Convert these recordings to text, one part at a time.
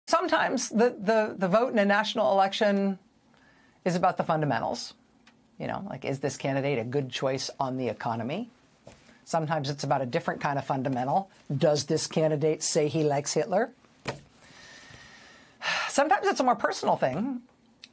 Sometimes the vote in a national election is about the fundamentals. Like, is this candidate a good choice on the economy? Sometimes it's about a different kind of fundamental. Does this candidate say he likes Hitler? Sometimes it's a more personal thing.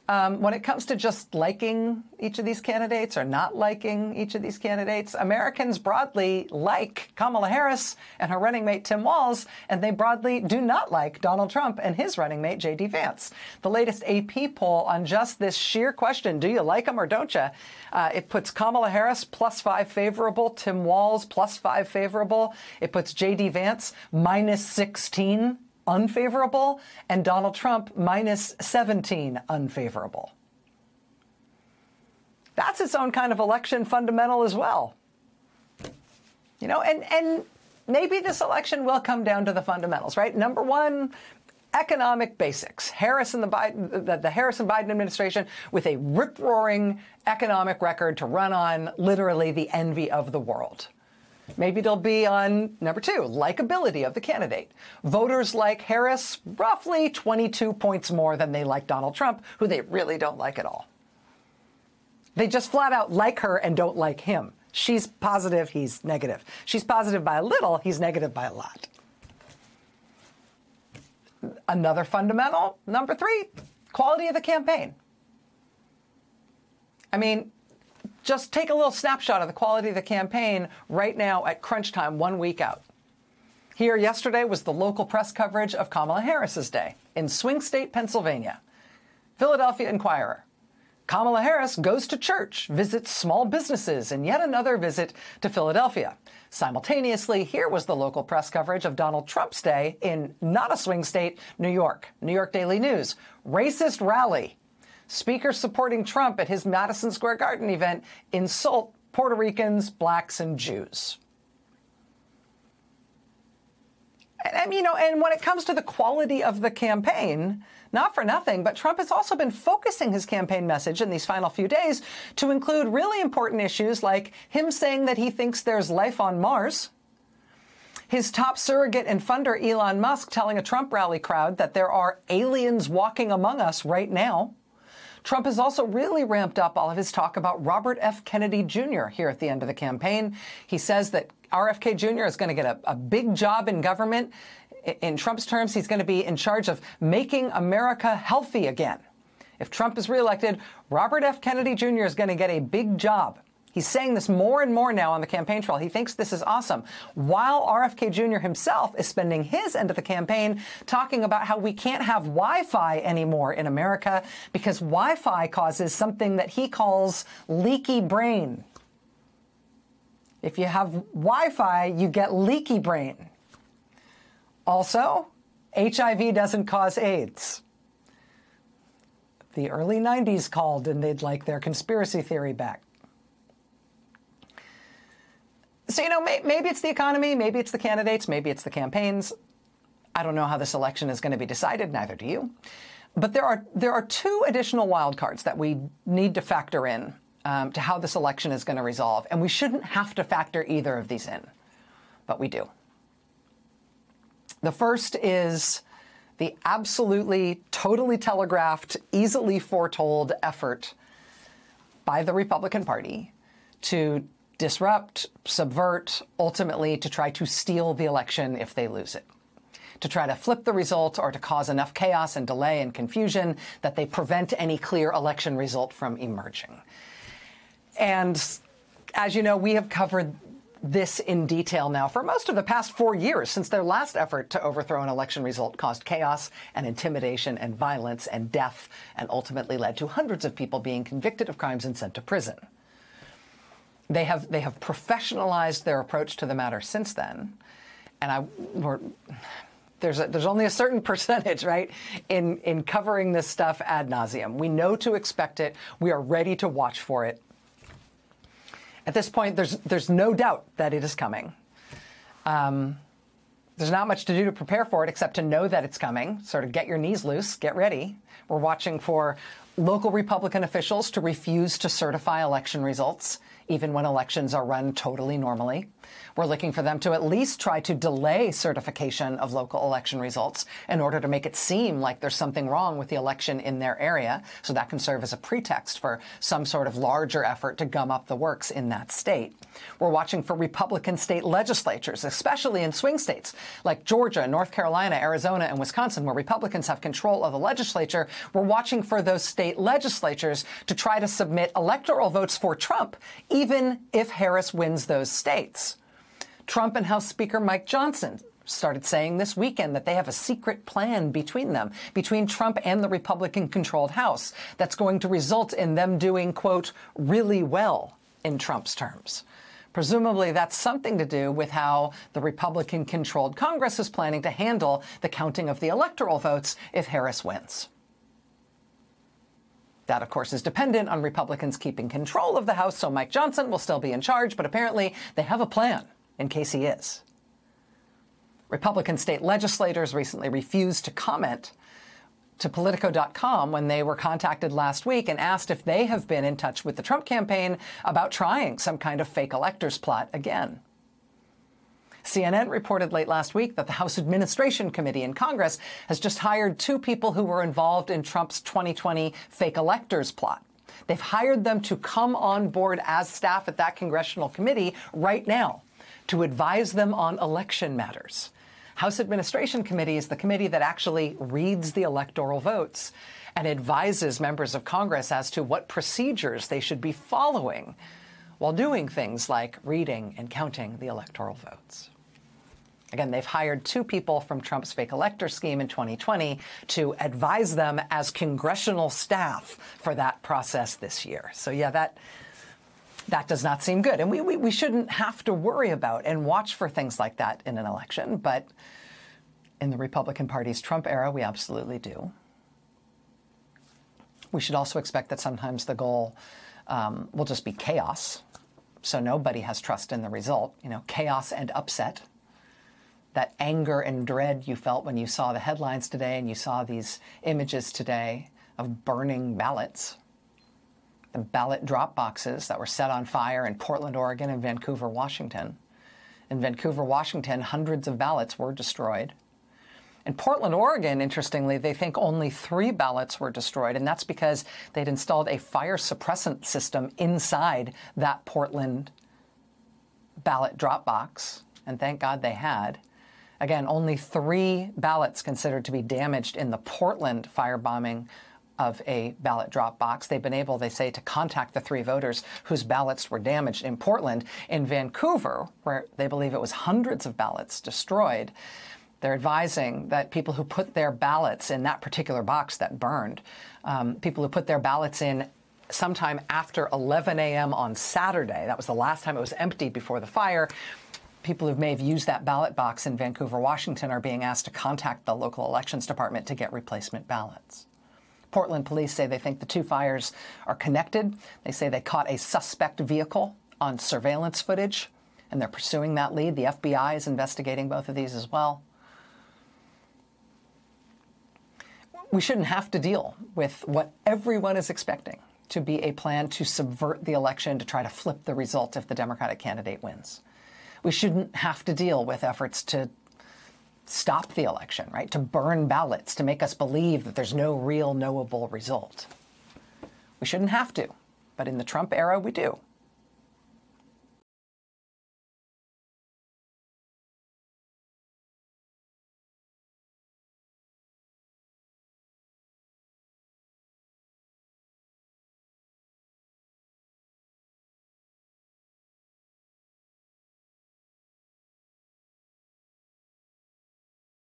When it comes to just liking each of these candidates or not liking each of these candidates, Americans broadly like Kamala Harris and her running mate Tim Walz, and they broadly do not like Donald Trump and his running mate J.D. Vance. The latest AP poll on just this sheer question, do you like him or don't you? It puts Kamala Harris +5 favorable, Tim Walz +5 favorable. It puts J.D. Vance -16 unfavorable, and Donald Trump -17 unfavorable. That's its own kind of election fundamental as well. And maybe this election will come down to the fundamentals, right? Number one, economic basics. the Harris and Biden administration with a rip-roaring economic record to run on, literally the envy of the world. Maybe it'll be on number two, likability of the candidate. Voters like Harris roughly 22 points more than they like Donald Trump, who they really don't like at all. They just flat out like her and don't like him. She's positive, he's negative. She's positive by a little, he's negative by a lot. Another fundamental, number three, quality of the campaign. I mean, just take a little snapshot of the quality of the campaign right now at crunch time, 1 week out. Here yesterday was the local press coverage of Kamala Harris's day in swing state, Pennsylvania. Philadelphia Inquirer. Kamala Harris goes to church, visits small businesses, and yet another visit to Philadelphia. Simultaneously, here was the local press coverage of Donald Trump's day in not a swing state, New York. New York Daily News. Racist rally. Speakers supporting Trump at his Madison Square Garden event insult Puerto Ricans, blacks, and Jews. And when it comes to the quality of the campaign, not for nothing, but Trump has also been focusing his campaign message in these final few days to include really important issues like him saying that he thinks there's life on Mars, his top surrogate and funder, Elon Musk, telling a Trump rally crowd that there are aliens walking among us right now. Trump has also really ramped up all of his talk about Robert F. Kennedy Jr. here at the end of the campaign. He says that RFK Jr. is going to get a big job in government. In Trump's terms, he's going to be in charge of making America healthy again. If Trump is reelected, Robert F. Kennedy Jr. is going to get a big job. He's saying this more and more now on the campaign trail. He thinks this is awesome. While RFK Jr. himself is spending his end of the campaign talking about how we can't have Wi-Fi anymore in America because Wi-Fi causes something that he calls leaky brain. If you have Wi-Fi, you get leaky brain. Also, HIV doesn't cause AIDS. The early 90s called and they'd like their conspiracy theory back. So, maybe it's the economy, maybe it's the candidates, maybe it's the campaigns. I don't know how this election is going to be decided, neither do you. But there are two additional wild cards that we need to factor in to how this election is going to resolve. And we shouldn't have to factor either of these in, but we do. The first is the absolutely, totally telegraphed, easily foretold effort by the Republican Party to disrupt, subvert, ultimately to try to steal the election if they lose it, to try to flip the result or to cause enough chaos and delay and confusion that they prevent any clear election result from emerging. And as you know, we have covered this in detail now for most of the past 4 years since their last effort to overthrow an election result caused chaos and intimidation and violence and death and ultimately led to hundreds of people being convicted of crimes and sent to prison. They have professionalized their approach to the matter since then, and there's only a certain percentage, right, in covering this stuff ad nauseum. We know to expect it. We are ready to watch for it. At this point, there's no doubt that it is coming. There's not much to do to prepare for it except to know that it's coming. Sort of get your knees loose, get ready. We're watching for local Republican officials to refuse to certify election results, even when elections are run totally normally. We're looking for them to at least try to delay certification of local election results in order to make it seem like there's something wrong with the election in their area, so that can serve as a pretext for some sort of larger effort to gum up the works in that state. We're watching for Republican state legislatures, especially in swing states like Georgia, North Carolina, Arizona, and Wisconsin, where Republicans have control of the legislature. We're watching for those state legislatures to try to submit electoral votes for Trump, even if Harris wins those states. Trump and House Speaker Mike Johnson started saying this weekend that they have a secret plan between them, between Trump and the Republican-controlled House, that's going to result in them doing, quote, really well in Trump's terms. Presumably, that's something to do with how the Republican-controlled Congress is planning to handle the counting of the electoral votes if Harris wins. That, of course, is dependent on Republicans keeping control of the House, so Mike Johnson will still be in charge, but apparently they have a plan in case he is. Republican state legislators recently refused to comment to Politico.com when they were contacted last week and asked if they have been in touch with the Trump campaign about trying some kind of fake electors plot again. CNN reported late last week that the House Administration Committee in Congress has just hired 2 people who were involved in Trump's 2020 fake electors plot. They've hired them to come on board as staff at that congressional committee right now to advise them on election matters. House Administration Committee is the committee that actually reads the electoral votes and advises members of Congress as to what procedures they should be following while doing things like reading and counting the electoral votes. Again, they've hired 2 people from Trump's fake elector scheme in 2020 to advise them as congressional staff for that process this year. So, yeah, that does not seem good. And we shouldn't have to worry about and watch for things like that in an election. But in the Republican Party's Trump era, we absolutely do. We should also expect that sometimes the goal will just be chaos. So nobody has trust in the result. You know, chaos and upset. That anger and dread you felt when you saw the headlines today and you saw these images today of burning ballots. The ballot drop boxes that were set on fire in Portland, Oregon, and Vancouver, Washington. In Vancouver, Washington, hundreds of ballots were destroyed. In Portland, Oregon, interestingly, they think only 3 ballots were destroyed, and that's because they'd installed a fire suppressant system inside that Portland ballot drop box, and thank God they had. Again, only 3 ballots considered to be damaged in the Portland firebombing of a ballot drop box. They've been able, they say, to contact the 3 voters whose ballots were damaged in Portland. In Vancouver, where they believe it was hundreds of ballots destroyed, they're advising that people who put their ballots in that particular box that burned, people who put their ballots in sometime after 11 a.m. on Saturday, that was the last time it was emptied before the fire, people who may have used that ballot box in Vancouver, Washington, are being asked to contact the local elections department to get replacement ballots. Portland police say they think the 2 fires are connected. They say they caught a suspect vehicle on surveillance footage, and they're pursuing that lead. The FBI is investigating both of these as well. We shouldn't have to deal with what everyone is expecting to be a plan to subvert the election, to try to flip the result if the Democratic candidate wins. We shouldn't have to deal with efforts to stop the election, right? To burn ballots, to make us believe that there's no real knowable result. We shouldn't have to, but in the Trump era, we do.